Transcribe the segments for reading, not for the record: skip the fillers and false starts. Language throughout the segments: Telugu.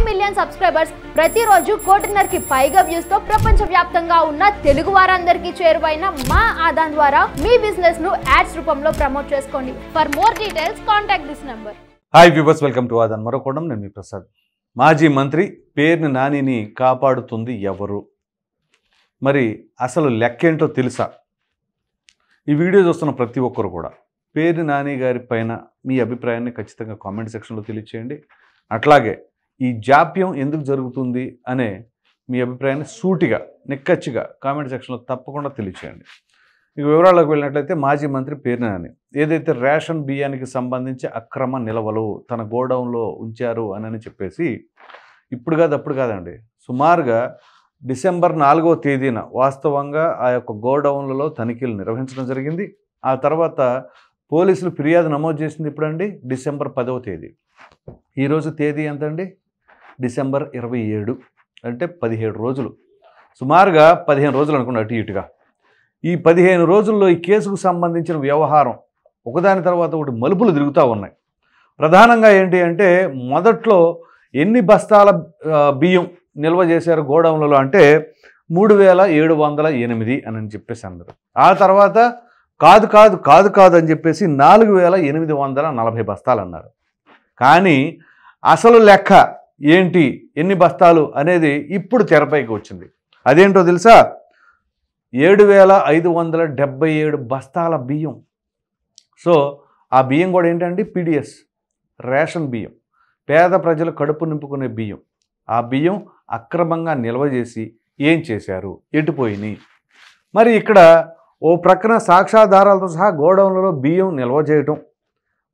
మిలియన్ సబ్స్క్రైబర్స్ ప్రతిరోజు 1.5 పైగా వ్యూస్ తో ప్రపంచవ్యాప్తంగా ఉన్న తెలుగు వారందరికీ చేరువైన మా ఆదాన్ ద్వారా మీ బిజినెస్ ను యాడ్స్ రూపంలో ప్రమోట్ చేసుకోండి. For more details contact this number. Hi viewers, welcome to Aadhan. మరొకడం నేను మీ ప్రసాద్. మాజీ మంత్రి పేర్ని నానిని కాపాడుతుంది ఎవరు? మరి అసలు లెక్కేంటో తెలుసా? ఈ వీడియో చూస్తున్న ప్రతి ఒక్కరు కూడా పేర్ని నాని గారి పైన మీ అభిప్రాయాన్ని ఖచ్చితంగా కామెంట్ సెక్షన్లో తెలియచేయండి. అట్లాగే ఈ జాప్యం ఎందుకు జరుగుతుంది అనే మీ అభిప్రాయాన్ని సూటిగా నిక్కచ్చిగా కామెంట్ సెక్షన్లో తప్పకుండా తెలియచేయండి. ఇక వివరాల్లోకి వెళ్ళినట్లయితే మాజీ మంత్రి పేర్ని నాని ఏదైతే రేషన్ బియ్యానికి సంబంధించి అక్రమ నిల్వలు తన గోడౌన్లో ఉంచారు అని చెప్పేసి ఇప్పుడు కాదు అప్పుడు కాదండి, సుమారుగా డిసెంబర్ 4వ తేదీన వాస్తవంగా ఆ యొక్క గోడౌన్లలో తనిఖీలు నిర్వహించడం జరిగింది. ఆ తర్వాత పోలీసులు ఫిర్యాదు నమోదు చేసింది ఇప్పుడండి డిసెంబర్ 10వ తేదీ. ఈరోజు తేదీ ఎంతండి? డిసెంబర్ 27, అంటే 17 రోజులు, సుమారుగా 15 రోజులు అనుకున్నా అటు ఇటుగా. ఈ 15 రోజుల్లో ఈ కేసుకు సంబంధించిన వ్యవహారం ఒకదాని తర్వాత ఒకటి మలుపులు తిరుగుతూ ఉన్నాయి. ప్రధానంగా ఏంటి అంటే మొదట్లో ఎన్ని బస్తాల బియ్యం నిల్వ చేశారు గోడౌన్లలో అంటే 3708 అని చెప్పేసి అన్నారు. ఆ తర్వాత కాదు కాదు కాదు కాదు అని చెప్పేసి 4840 బస్తాలు అన్నారు. కానీ అసలు లెక్క ఏంటి, ఎన్ని బస్తాలు అనేది ఇప్పుడు తెరపైకి వచ్చింది. అదేంటో తెలుసా? 7577 బస్తాల బియ్యం. సో ఆ బియ్యం కూడా ఏంటండి? పీడిఎస్ రేషన్ బియ్యం, పేద ప్రజలు కడుపు నింపుకునే బియ్యం. ఆ బియ్యం అక్రమంగా నిల్వ చేసి ఏం చేశారు, ఎటుపోయినాయి? మరి ఇక్కడ ఓ ప్రక్కన సాక్ష్యాధారాలతో సహా గోడౌన్లలో బియ్యం నిల్వ చేయటం,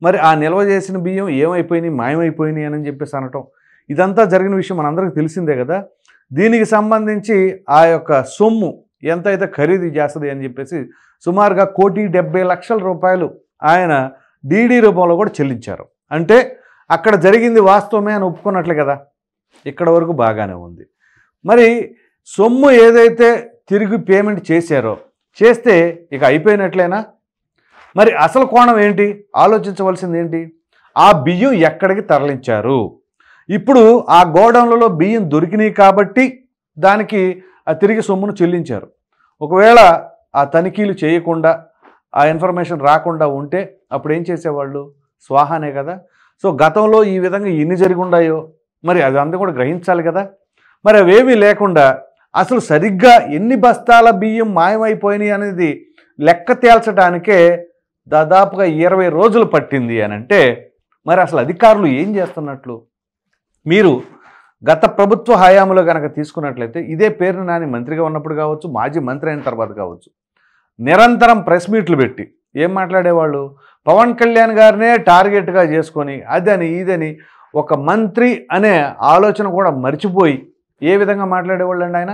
మరి ఆ నిల్వ చేసిన బియ్యం ఏమైపోయినాయి, మాయమైపోయినాయి అని చెప్పేసి అనటం, ఇదంతా జరిగిన విషయం మనందరికీ తెలిసిందే కదా. దీనికి సంబంధించి ఆ యొక్క సొమ్ము ఎంతైతే ఖరీదు చేస్తుంది అని చెప్పేసి సుమారుగా 1,70,00,000 రూపాయలు ఆయన డీడీ రూపంలో కూడా చెల్లించారు. అంటే అక్కడ జరిగింది వాస్తవమే అని ఒప్పుకున్నట్లే కదా. ఇక్కడ వరకు బాగానే ఉంది. మరి సొమ్ము ఏదైతే తిరిగి పేమెంట్ చేశారో చేస్తే ఇక అయిపోయినట్లేనా? మరి అసలు కోణం ఏంటి, ఆలోచించవలసింది ఏంటి? ఆ బియ్యం ఎక్కడికి తరలించారు? ఇప్పుడు ఆ గోడౌన్లలో బియ్యం దొరికినాయి కాబట్టి దానికి ఆ తిరిగి సొమ్మును చెల్లించారు. ఒకవేళ ఆ తనిఖీలు చేయకుండా ఆ ఇన్ఫర్మేషన్ రాకుండా ఉంటే అప్పుడు ఏం చేసేవాళ్ళు? స్వాహానే కదా. సో గతంలో ఈ విధంగా ఎన్ని జరిగి ఉన్నాయో మరి అదంతా కూడా గ్రహించాలి కదా. మరి అవేమీ లేకుండా అసలు సరిగ్గా ఎన్ని బస్తాల బియ్యం మాయమైపోయినాయి అనేది లెక్క తేల్చడానికే దాదాపుగా 20 రోజులు పట్టింది అని అంటే మరి అసలు అధికారులు ఏం చేస్తున్నట్లు? మీరు గత ప్రభుత్వ హయాంలో కనుక తీసుకున్నట్లయితే ఇదే పేర్ని నాని మంత్రిగా ఉన్నప్పుడు కావచ్చు, మాజీ మంత్రి అయిన తర్వాత కావచ్చు, నిరంతరం ప్రెస్ మీట్లు పెట్టి ఏం మాట్లాడేవాళ్ళు? పవన్ కళ్యాణ్ గారినే టార్గెట్గా చేసుకొని అదని ఇదని ఒక మంత్రి అనే ఆలోచన కూడా మర్చిపోయి ఏ విధంగా మాట్లాడేవాళ్ళు అండి ఆయన?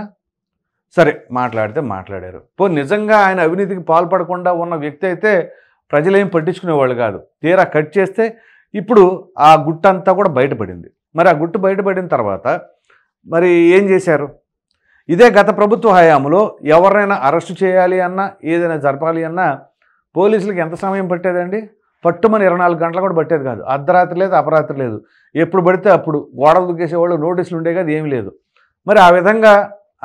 సరే మాట్లాడితే మాట్లాడారు. నిజంగా ఆయన అవినీతికి పాల్పడకుండా ఉన్న వ్యక్తి అయితే ప్రజలేం పట్టించుకునేవాళ్ళు కాదు. తీరా కట్ చేస్తే ఇప్పుడు ఆ గుట్టంతా కూడా బయటపడింది. మరి ఆ గుట్టు బయటపడిన తర్వాత మరి ఏం చేశారు? ఇదే గత ప్రభుత్వ హయాంలో ఎవరైనా అరెస్టు చేయాలి అన్నా ఏదైనా జరపాలి అన్నా పోలీసులకు ఎంత సమయం పట్టేదండి? పట్టుమని 24 గంటలు కూడా పట్టేది కాదు. అర్ధరాత్రి లేదు, అపరాత్రి లేదు, ఎప్పుడు పడితే అప్పుడు గోడలు దుక్కేసేవాళ్ళు, నోటీసులు ఉండే కాదు, ఏమీ లేదు. మరి ఆ విధంగా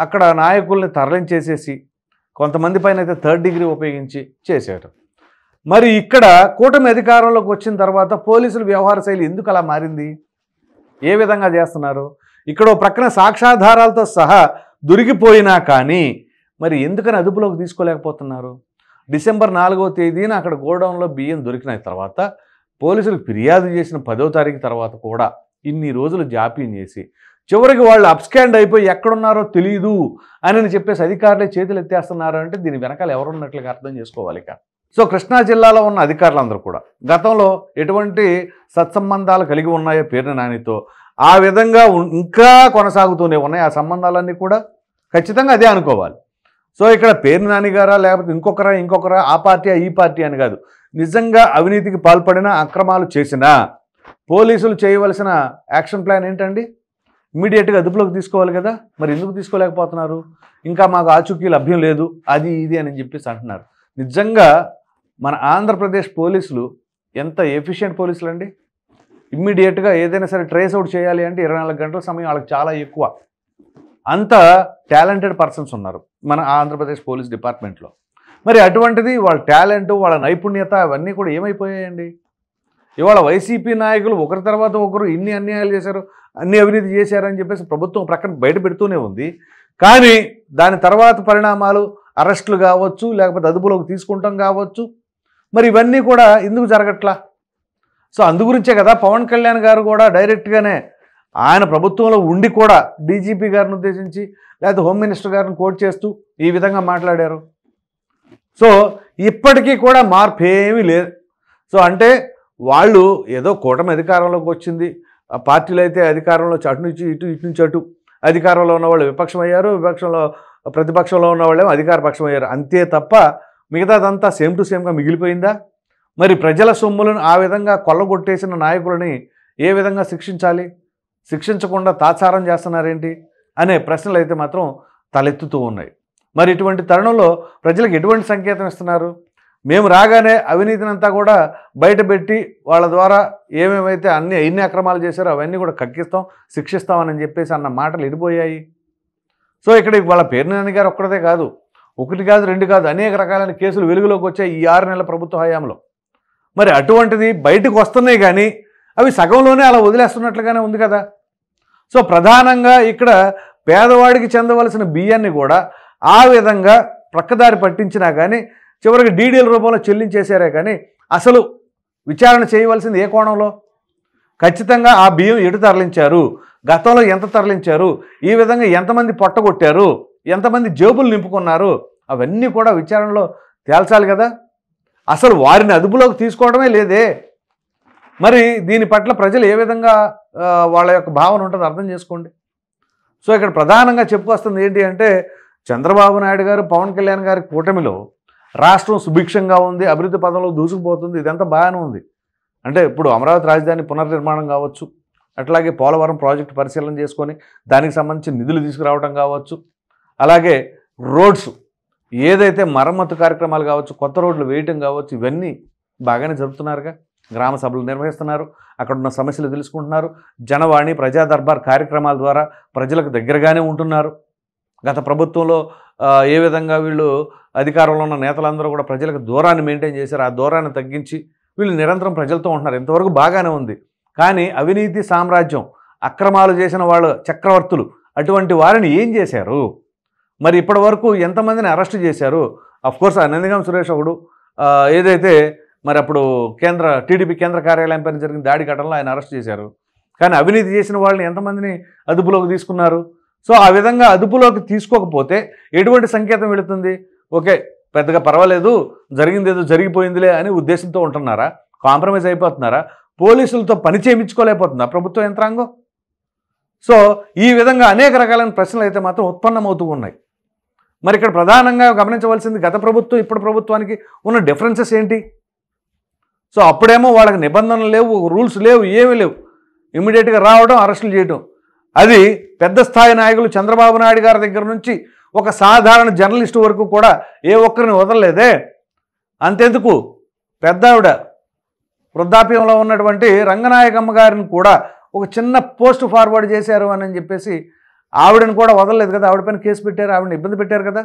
అక్కడ నాయకుల్ని తరలించేసేసి కొంతమంది పైన అయితే 3rd డిగ్రీ ఉపయోగించి చేశారు. మరి ఇక్కడ కూటమి అధికారంలోకి వచ్చిన తర్వాత పోలీసుల వ్యవహార శైలి ఎందుకు అలా మారింది? ఏ విధంగా చేస్తున్నారు? ఇక్కడ ఓ ప్రక్కన సాక్ష్యాధారాలతో సహా దొరికిపోయినా కానీ మరి ఎందుకని అదుపులోకి తీసుకోలేకపోతున్నారు? డిసెంబర్ 4వ తేదీన అక్కడ గోడౌన్లో బియ్యం దొరికిన తర్వాత పోలీసులకు ఫిర్యాదు చేసిన 10వ తారీఖు తర్వాత కూడా ఇన్ని రోజులు జాప్యం చేసి చివరికి వాళ్ళు అప్స్కాండ్ అయిపోయి ఎక్కడున్నారో తెలియదు అని చెప్పేసి అధికారులే చేతులు ఎత్తేస్తున్నారు అంటే దీని వెనకాల ఎవరున్నట్లుగా అర్థం చేసుకోవాలి. ఇక సో కృష్ణా జిల్లాలో ఉన్న అధికారులందరూ కూడా గతంలో ఎటువంటి సత్సంబంధాలు కలిగి ఉన్నాయో పేర్ని నానితో ఆ విధంగా ఇంకా కొనసాగుతూనే ఉన్నాయి. ఆ సంబంధాలన్నీ కూడా ఖచ్చితంగా అదే అనుకోవాలి. సో ఇక్కడ పేర్ని నాని గారా లేకపోతే ఇంకొకరా ఆ పార్టీ ఈ పార్టీ అని కాదు, నిజంగా అవినీతికి పాల్పడిన అక్రమాలు చేసినా పోలీసులు చేయవలసిన యాక్షన్ ప్లాన్ ఏంటండి? ఇమీడియట్గా అదుపులోకి తీసుకోవాలి కదా. మరి ఎందుకు తీసుకోలేకపోతున్నారు? ఇంకా మాకు ఆచూకీ లభ్యం లేదు, అది ఇది అని చెప్పేసి అంటున్నారు. నిజంగా మన ఆంధ్రప్రదేశ్ పోలీసులు ఎంత ఎఫిషియెంట్ పోలీసులు అండి. ఇమ్మీడియట్గా ఏదైనా సరే ట్రేస్ అవుట్ చేయాలి అంటే 24 గంటల సమయం వాళ్ళకి చాలా ఎక్కువ. అంత టాలెంటెడ్ పర్సన్స్ ఉన్నారు మన ఆంధ్రప్రదేశ్ పోలీస్ డిపార్ట్మెంట్లో. మరి అటువంటిది వాళ్ళ టాలెంట్, వాళ్ళ నైపుణ్యత అవన్నీ కూడా ఏమైపోయాయండి? ఇవాళ వైసీపీ నాయకులు ఒకరి తర్వాత ఒకరు ఇన్ని అన్యాయాలు చేశారు, అన్ని అవినీతి చేశారని చెప్పేసి ప్రభుత్వం ప్రక్కన బయట పెడుతూనే ఉంది. కానీ దాని తర్వాత పరిణామాలు అరెస్టులు కావచ్చు, లేకపోతే అదుపులోకి తీసుకుంటాం కావచ్చు, మరి ఇవన్నీ కూడా ఎందుకు జరగట్లా? సో అందుగురించే కదా పవన్ కళ్యాణ్ గారు కూడా డైరెక్ట్గానే ఆయన ప్రభుత్వంలో ఉండి కూడా డీజీపీ గారిని ఉద్దేశించి లేకపోతే హోమ్ మినిస్టర్ గారిని కోట్ చేస్తూ ఈ విధంగా మాట్లాడారు. సో ఇప్పటికీ కూడా మార్పు ఏమీ లేదు. సో అంటే వాళ్ళు ఏదో కూటమి అధికారంలోకి వచ్చింది, ఆ పార్టీలు అయితే అధికారంలో అటు నుంచి ఇటు, ఇటు నుంచి అటు, అధికారంలో ఉన్నవాళ్ళు విపక్షం అయ్యారు, ప్రతిపక్షంలో ఉన్నవాళ్ళేమో అధికార పక్షం అయ్యారు, అంతే తప్ప మిగతాదంతా సేమ్ టు సేమ్గా మిగిలిపోయిందా? మరి ప్రజల సొమ్ములను ఆ విధంగా కొల్లగొట్టేసిన నాయకులని ఏ విధంగా శిక్షించాలి? శిక్షించకుండా తాత్సారం చేస్తున్నారేంటి అనే ప్రశ్నలు అయితే మాత్రం తలెత్తుతూ ఉన్నాయి. మరి ఇటువంటి తరుణంలో ప్రజలకు ఎటువంటి సంకేతం ఇస్తున్నారు? మేము రాగానే అవినీతినంతా కూడా బయటపెట్టి వాళ్ళ ద్వారా ఏమేమైతే ఎన్ని అక్రమాలు చేశారో అవన్నీ కూడా కక్కిస్తాం, శిక్షిస్తామని చెప్పేసి అన్న మాటలు ఎడిపోయాయి. సో ఇక్కడ వాళ్ళ పేర్నాని గారు ఒక్కడదే కాదు, ఒకటి కాదు, రెండు కాదు, అనేక రకాలైన కేసులు వెలుగులోకి వచ్చాయి ఈ 6 నెలల ప్రభుత్వ హయాంలో. మరి అటువంటిది బయటకు వస్తున్నాయి కానీ అవి సగంలోనే అలా వదిలేస్తున్నట్లుగానే ఉంది కదా. సో ప్రధానంగా ఇక్కడ పేదవాడికి చెందవలసిన బియ్యాన్ని కూడా ఆ విధంగా ప్రక్కదారి పట్టించినా కానీ చివరికి డీడీల రూపంలో చెల్లించేశారే కానీ అసలు విచారణ చేయవలసింది ఏ కోణంలో? ఖచ్చితంగా ఆ బియ్యం ఎటు తరలించారు, గతంలో ఎంత తరలించారు, ఈ విధంగా ఎంతమంది పొట్టగొట్టారు, ఎంతమంది జేబులు నింపుకున్నారు, అవన్నీ కూడా విచారణలో తేల్చాలి కదా. అసలు వారిని అదుపులోకి తీసుకోవడమే లేదే. మరి దీని పట్ల ప్రజలు ఏ విధంగా వాళ్ళ యొక్క భావన ఉంటుందో అర్థం చేసుకోండి. సో ఇక్కడ ప్రధానంగా చెప్పుకొస్తుంది ఏంటి అంటే చంద్రబాబు నాయుడు గారు, పవన్ కళ్యాణ్ గారి కూటమిలో రాష్ట్రం సుభిక్షంగా ఉంది, అభివృద్ధి పదంలో దూసుకుపోతుంది, ఇదంతా బాగానే ఉంది. అంటే ఇప్పుడు అమరావతి రాజధాని పునర్నిర్మాణం కావచ్చు, అట్లాగే పోలవరం ప్రాజెక్టు పరిశీలన చేసుకొని దానికి సంబంధించి నిధులు తీసుకురావడం కావచ్చు, అలాగే రోడ్స్ ఏదైతే మరమ్మతు కార్యక్రమాలు కావచ్చు, కొత్త రోడ్లు వేయటం కావచ్చు, ఇవన్నీ బాగానే జరుపుతున్నారుగా. గ్రామ సభలు నిర్వహిస్తున్నారు, అక్కడ ఉన్న సమస్యలు తెలుసుకుంటున్నారు, జనవాణి, ప్రజా దర్బార్ కార్యక్రమాల ద్వారా ప్రజలకు దగ్గరగానే ఉంటున్నారు. గత ప్రభుత్వంలో ఏ విధంగా వీళ్ళు అధికారంలో ఉన్న నేతలందరూ కూడా ప్రజలకు దూరాన్ని మెయింటైన్ చేశారు, ఆ దూరాన్ని తగ్గించి వీళ్ళు నిరంతరం ప్రజలతో ఉంటున్నారు. ఇంతవరకు బాగానే ఉంది. కానీ అవినీతి సామ్రాజ్యం, అక్రమాలు చేసిన వాళ్ళు చక్రవర్తులు, అటువంటి వారిని ఏం చేశారు? మరి ఇప్పటి వరకు ఎంతమందిని అరెస్ట్ చేశారు? అఫ్కోర్స్ ఆ నందిగం సురేష్ ఒకడు ఏదైతే మరి అప్పుడు టీడీపీ కేంద్ర కార్యాలయం పైన జరిగిన దాడి ఘటనలో ఆయన అరెస్ట్ చేశారు. కానీ అవినీతి చేసిన వాళ్ళని ఎంతమందిని అదుపులోకి తీసుకున్నారు? సో ఆ విధంగా అదుపులోకి తీసుకోకపోతే ఎటువంటి సంకేతం వెళుతుంది? ఓకే, పెద్దగా పర్వాలేదు, జరిగింది ఏదో జరిగిపోయిందిలే అని ఉద్దేశంతో ఉంటున్నారా? కాంప్రమైజ్ అయిపోతున్నారా? పోలీసులతో పని చేయించుకోలేకపోతుందా ప్రభుత్వ యంత్రాంగం? సో ఈ విధంగా అనేక రకాలైన ప్రశ్నలు అయితే మాత్రం ఉత్పన్నమవుతూ ఉన్నాయి. మరి ఇక్కడ ప్రధానంగా గమనించవలసింది గత ప్రభుత్వం ఇప్పుడు ప్రభుత్వానికి ఉన్న డిఫరెన్సెస్ ఏంటి? సో అప్పుడేమో వాళ్ళకి నిబంధనలు లేవు, రూల్స్ లేవు, ఏమీ లేవు, ఇమ్మీడియట్గా రావడం, అరెస్టులు చేయడం. అది పెద్ద స్థాయి నాయకులు చంద్రబాబు నాయుడు గారి దగ్గర నుంచి ఒక సాధారణ జర్నలిస్టు వరకు కూడా ఏ ఒక్కరిని వదలలేదే. అంతెందుకు పెద్దావిడ వృద్ధాప్యంలో ఉన్నటువంటి రంగనాయకమ్మ గారిని కూడా ఒక చిన్న పోస్ట్ ఫార్వర్డ్ చేశారు అని చెప్పేసి ఆవిడని కూడా వదలలేదు కదా, ఆవిడ పైన కేసు పెట్టారు, ఆవిడని ఇబ్బంది పెట్టారు కదా.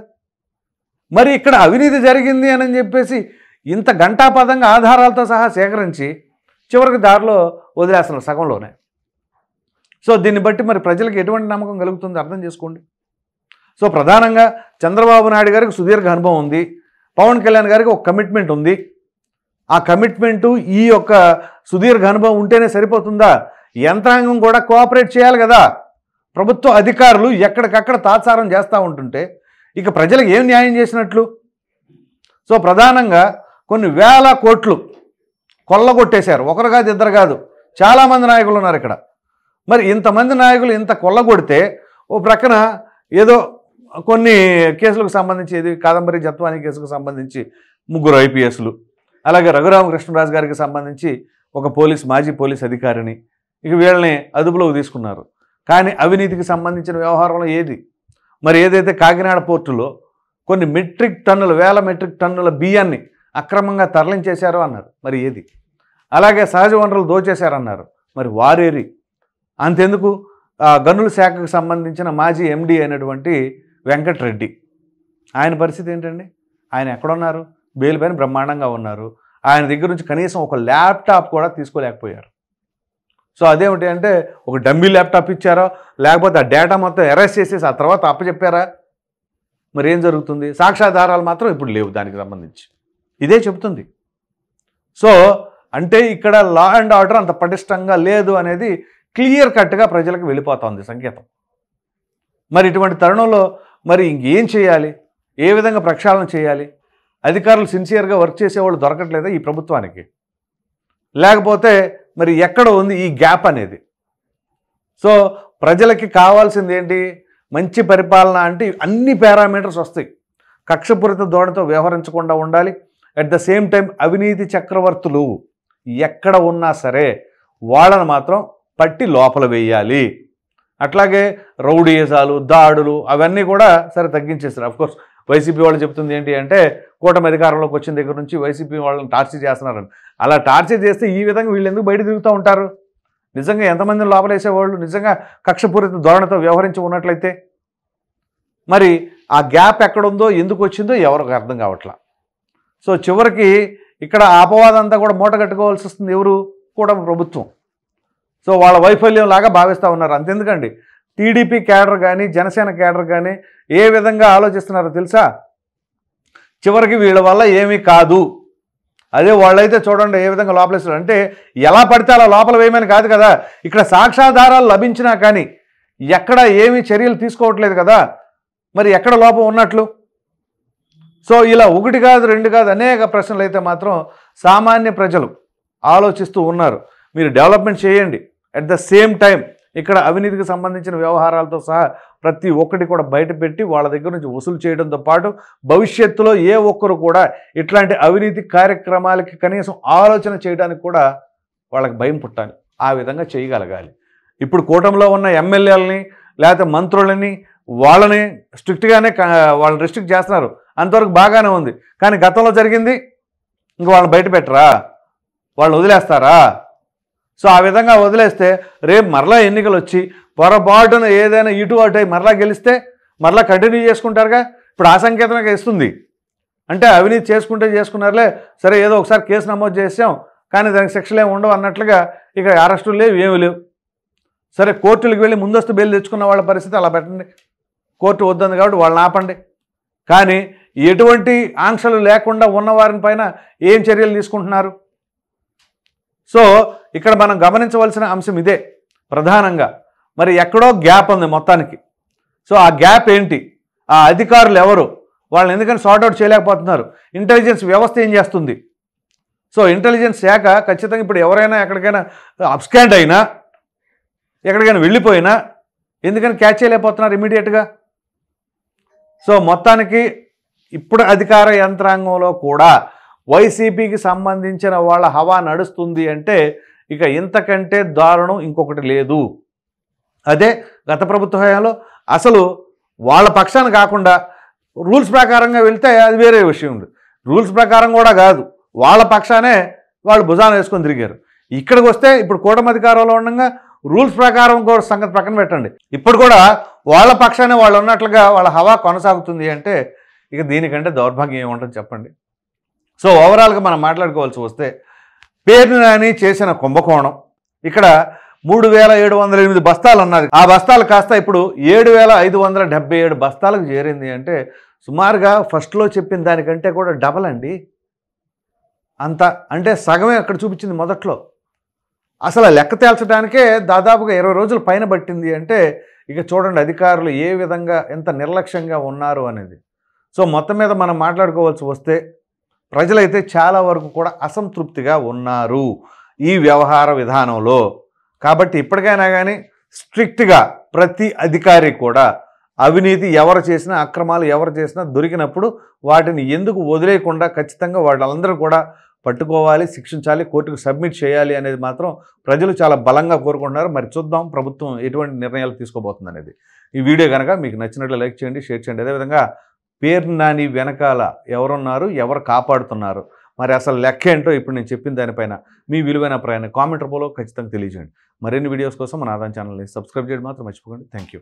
మరి ఇక్కడ అవినీతి జరిగింది అని చెప్పేసి ఇంత గంటాపదంగా ఆధారాలతో సహా సేకరించి చివరికి దారిలో వదిలేస్తున్నారు సగంలోనే. సో దీన్ని బట్టి మరి ప్రజలకు ఎటువంటి నమ్మకం కలుగుతుంది అర్థం చేసుకోండి. సో ప్రధానంగా చంద్రబాబు నాయుడు గారికి సుదీర్ఘ అనుభవం ఉంది, పవన్ కళ్యాణ్ గారికి ఒక కమిట్మెంట్ ఉంది. ఆ కమిట్మెంటు ఈ యొక్క సుదీర్ఘ అనుభవం ఉంటేనే సరిపోతుందా? యంత్రాంగం కూడా కోఆపరేట్ చేయాలి కదా. ప్రభుత్వ అధికారులు ఎక్కడికక్కడ తాత్సారం చేస్తూ ఉంటుంటే ఇక ప్రజలకు ఏం న్యాయం చేసినట్లు? సో ప్రధానంగా కొన్ని వేల కోట్లు కొల్లగొట్టేశారు. ఒకరు కాదు, ఇద్దరు కాదు, చాలామంది నాయకులు ఉన్నారు ఇక్కడ. మరి ఇంతమంది నాయకులు ఇంత కొల్లగొడితే ఓ ప్రక్కన ఏదో కొన్ని కేసులకు సంబంధించి, ఇది కాదంబరి జత్వాని కేసుకు సంబంధించి 3 ఐపీఎస్లు, అలాగే రఘురామకృష్ణరాజు గారికి సంబంధించి ఒక మాజీ పోలీస్ అధికారిని, ఇక వీళ్ళని అదుపులోకి తీసుకున్నారు. కానీ అవినీతికి సంబంధించిన వ్యవహారంలో ఏది? మరి ఏదైతే కాకినాడ పోర్టులో కొన్ని వేల మెట్రిక్ టన్నుల బియ్యాన్ని అక్రమంగా తరలించేశారో అన్నారు, మరి ఏది? అలాగే సహజ వనరులు దోచేశారన్నారు, మరి వారేరి. అంతెందుకు గనుల శాఖకు సంబంధించిన మాజీ ఎండి అయినటువంటి వెంకటరెడ్డి, ఆయన పరిస్థితి ఏంటండి? ఆయన ఎక్కడున్నారు? బెయిల్ పైన బ్రహ్మాండంగా ఉన్నారు. ఆయన దగ్గర నుంచి కనీసం ఒక ల్యాప్టాప్ కూడా తీసుకోలేకపోయారు. సో అదేమిటి అంటే ఒక డమ్మీ ల్యాప్టాప్ ఇచ్చారో లేకపోతే ఆ డేటా మొత్తం ఎరేస్ చేసేసి ఆ తర్వాత అప్పచెప్పారా? మరి ఏం జరుగుతుంది? సాక్ష్యాధారాలు మాత్రం ఇప్పుడు లేవు దానికి సంబంధించి. ఇదే చెబుతుంది. సో అంటే ఇక్కడ లా అండ్ ఆర్డర్ అంత పటిష్టంగా లేదు అనేది క్లియర్ కట్గా ప్రజలకు వెళ్ళిపోతుంది సంకేతం. మరి ఇటువంటి తరుణంలో మరి ఇంకేం చేయాలి? ఏ విధంగా ప్రక్షాళన చేయాలి? అధికారులు సిన్సియర్గా వర్క్ చేసేవాళ్ళు దొరకట్లేదా ఈ ప్రభుత్వానికి? లేకపోతే మరి ఎక్కడ ఉంది ఈ గ్యాప్ అనేది? సో ప్రజలకి కావాల్సింది ఏంటి? మంచి పరిపాలన అంటే అన్ని పారామీటర్స్ వస్తాయి. కక్షపూరిత ధోరణితో వ్యవహరించకుండా ఉండాలి. అట్ ద సేమ్ టైం అవినీతి చక్రవర్తులు ఎక్కడ ఉన్నా సరే వాళ్ళని మాత్రం పట్టి లోపల వేయాలి. అట్లాగే రౌడీయిజాలు, దాడులు అవన్నీ కూడా సరే తగ్గించేస్తారు. అఫ్కోర్స్ వైసీపీ వాళ్ళు చెప్తుంది ఏంటి అంటే కూటమి అధికారంలోకి వచ్చిన దగ్గర నుంచి వైసీపీ వాళ్ళని టార్చర్ చేస్తున్నారని. అలా టార్చర్ చేస్తే ఈ విధంగా వీళ్ళు ఎందుకు బయట తిరుగుతూ ఉంటారు? నిజంగా ఎంతమందిని లోపలేసేవాళ్ళు నిజంగా కక్షపూరిత ధోరణితో వ్యవహరించి ఉన్నట్లయితే మరి ఆ గ్యాప్ ఎక్కడుందో, ఎందుకు వచ్చిందో ఎవరికి అర్థం కావట్లా. సో చివరికి ఇక్కడ అపవాదంతా కూడా మూట కట్టుకోవాల్సి వస్తుంది. ఎవరు? కూటమి ప్రభుత్వం. సో వాళ్ళ వైఫల్యం లాగా భావిస్తూ ఉన్నారు. అంతెందుకండి, టీడీపీ క్యాడర్ కానీ జనసేన క్యాడర్ కానీ ఏ విధంగా ఆలోచిస్తున్నారో తెలుసా? చివరికి వీళ్ళ వల్ల ఏమీ కాదు, అదే వాళ్ళైతే చూడండి ఏ విధంగా లోపలేస్తారు. అంటే ఎలా పడితే అలా లోపల వేయమని కాదు కదా, ఇక్కడ సాక్ష్యాధారాలు లభించినా కానీ ఎక్కడ ఏమీ చర్యలు తీసుకోవట్లేదు కదా, మరి ఎక్కడ లోపం ఉన్నట్లు? సో ఇలా ఒకటి కాదు రెండు కాదు అనేక ప్రశ్నలు అయితే మాత్రం సామాన్య ప్రజలు ఆలోచిస్తూ ఉన్నారు. మీరు డెవలప్మెంట్ చేయండి, అట్ ద సేమ్ టైం ఇక్కడ అవినీతికి సంబంధించిన వ్యవహారాలతో సహా ప్రతి ఒక్కటి కూడా బయటపెట్టి వాళ్ళ దగ్గర నుంచి వసూలు చేయడంతో పాటు భవిష్యత్తులో ఏ ఒక్కరు కూడా ఇట్లాంటి అవినీతి కార్యక్రమాలకి కనీసం ఆలోచన చేయడానికి కూడా వాళ్ళకి భయం పుట్టాలి. ఆ విధంగా చేయగలగాలి. ఇప్పుడు కూటమిలో ఉన్న ఎమ్మెల్యేలని లేకపోతే మంత్రులని వాళ్ళని స్ట్రిక్ట్గానే వాళ్ళని రిస్ట్రిక్ట్ చేస్తున్నారు. అంతవరకు బాగానే ఉంది. కానీ గతంలో జరిగింది ఇంక వాళ్ళని బయట పెట్టరా? వాళ్ళు వదిలేస్తారా? సో ఆ విధంగా వదిలేస్తే రేపు మరలా ఎన్నికలు వచ్చి పొరపాటున ఏదైనా ఇటు అటు మరలా గెలిస్తే మరలా కంటిన్యూ చేసుకుంటారుగా. ఇప్పుడు ఆ సంకేతమే ఇస్తుంది. అంటే అవినీతి చేసుకున్నారులే, సరే ఏదో ఒకసారి కేసు నమోదు చేసాం కానీ దానికి శిక్షలు ఏమి ఉండవు అన్నట్లుగా ఇక అరెస్టులు లేవు, ఏమి లేవు. సరే కోర్టులకు వెళ్ళి ముందస్తు బెయిల్ తెచ్చుకున్న వాళ్ళ పరిస్థితి అలా పెట్టండి. కోర్టు వద్దంది కాబట్టి వాళ్ళని ఆపండి. కానీ ఎటువంటి ఆంక్షలు లేకుండా ఉన్నవారిని పైన ఏం చర్యలు తీసుకుంటున్నారు? సో ఇక్కడ మనం గమనించవలసిన అంశం ఇదే ప్రధానంగా. మరి ఎక్కడో గ్యాప్ ఉంది మొత్తానికి. సో ఆ గ్యాప్ ఏంటి? ఆ అధికారులు ఎవరు? వాళ్ళని ఎందుకని సార్ట్అవుట్ చేయలేకపోతున్నారు? ఇంటెలిజెన్స్ వ్యవస్థ ఏం చేస్తుంది? సో ఇంటెలిజెన్స్ శాఖ ఖచ్చితంగా ఇప్పుడు ఎవరైనా ఎక్కడికైనా అబ్స్కాండ్ అయినా ఎక్కడికైనా వెళ్ళిపోయినా ఎందుకని క్యాచ్ చేయలేకపోతున్నారు ఇమీడియట్గా? సో మొత్తానికి ఇప్పుడు అధికార యంత్రాంగంలో కూడా వైసీపీకి సంబంధించిన వాళ్ళ హవా నడుస్తుంది అంటే ఇక ఇంతకంటే దారుణం ఇంకొకటి లేదు. అదే గత ప్రభుత్వ హయాంలో అసలు వాళ్ళ పక్షాన కాకుండా రూల్స్ ప్రకారంగా వెళ్తే అది వేరే విషయం ఉంది. రూల్స్ ప్రకారం కూడా కాదు, వాళ్ళ పక్షానే వాళ్ళు భుజాన వేసుకొని తిరిగారు. ఇక్కడికి వస్తే ఇప్పుడు కూటమి అధికారంలో ఉండగా రూల్స్ ప్రకారం కూడా సంగతి పక్కన పెట్టండి, ఇప్పుడు కూడా వాళ్ళ పక్షానే వాళ్ళు ఉన్నట్లుగా వాళ్ళ హవా కొనసాగుతుంది అంటే ఇక దీనికంటే దౌర్భాగ్యం ఏముంటుంది చెప్పండి. సో ఓవరాల్గా మనం మాట్లాడుకోవాల్సి వస్తే పేరు నాని చేసిన కుంభకోణం ఇక్కడ 3708 బస్తాలు అన్నది. ఆ బస్తాలు కాస్త ఇప్పుడు 7577 బస్తాలకు చేరింది. అంటే సుమారుగా ఫస్ట్లో చెప్పిన దానికంటే కూడా డబల్ అండి. అంత అంటే సగమే అక్కడ చూపించింది మొదట్లో. అసలు లెక్క తేల్చడానికే దాదాపుగా 20 రోజుల పైన పట్టింది. అంటే ఇక చూడండి అధికారులు ఏ విధంగా ఎంత నిర్లక్ష్యంగా ఉన్నారు అనేది. సో మొత్తం మీద మనం మాట్లాడుకోవాల్సి వస్తే ప్రజలైతే చాలా వరకు కూడా అసంతృప్తిగా ఉన్నారు ఈ వ్యవహార విధానంలో. కాబట్టి ఇప్పటికైనా కానీ స్ట్రిక్ట్గా ప్రతి అధికారి కూడా అవినీతి ఎవరు చేసినా అక్రమాలు ఎవరు చేసినా దొరికినప్పుడు వాటిని ఎందుకు వదిలేయకుండా ఖచ్చితంగా వాళ్ళందరూ కూడా పట్టుకోవాలి, శిక్షించాలి, కోర్టుకు సబ్మిట్ చేయాలి అనేది మాత్రం ప్రజలు చాలా బలంగా కోరుకుంటున్నారు. మరి చూద్దాం ప్రభుత్వం ఎటువంటి నిర్ణయాలు తీసుకోబోతుంది అనేది. ఈ వీడియో కనుక మీకు నచ్చినట్లు లైక్ చేయండి, షేర్ చేయండి. అదేవిధంగా పేరు నాని వెనకాల ఎవరున్నారు, ఎవరు కాపాడుతున్నారు, మరి అసలు లెక్క ఏంటో ఇప్పుడు నేను చెప్పిన దానిపైన మీ విలువైన అభిప్రాయాన్ని కామెంట్ రూపంలో ఖచ్చితంగా తెలియజేయండి. మరిన్ని వీడియోస్ కోసం మన ఆదాన్ ఛానల్ని సబ్స్క్రైబ్ చేయడం మాత్రం మర్చిపోకండి. Thank you.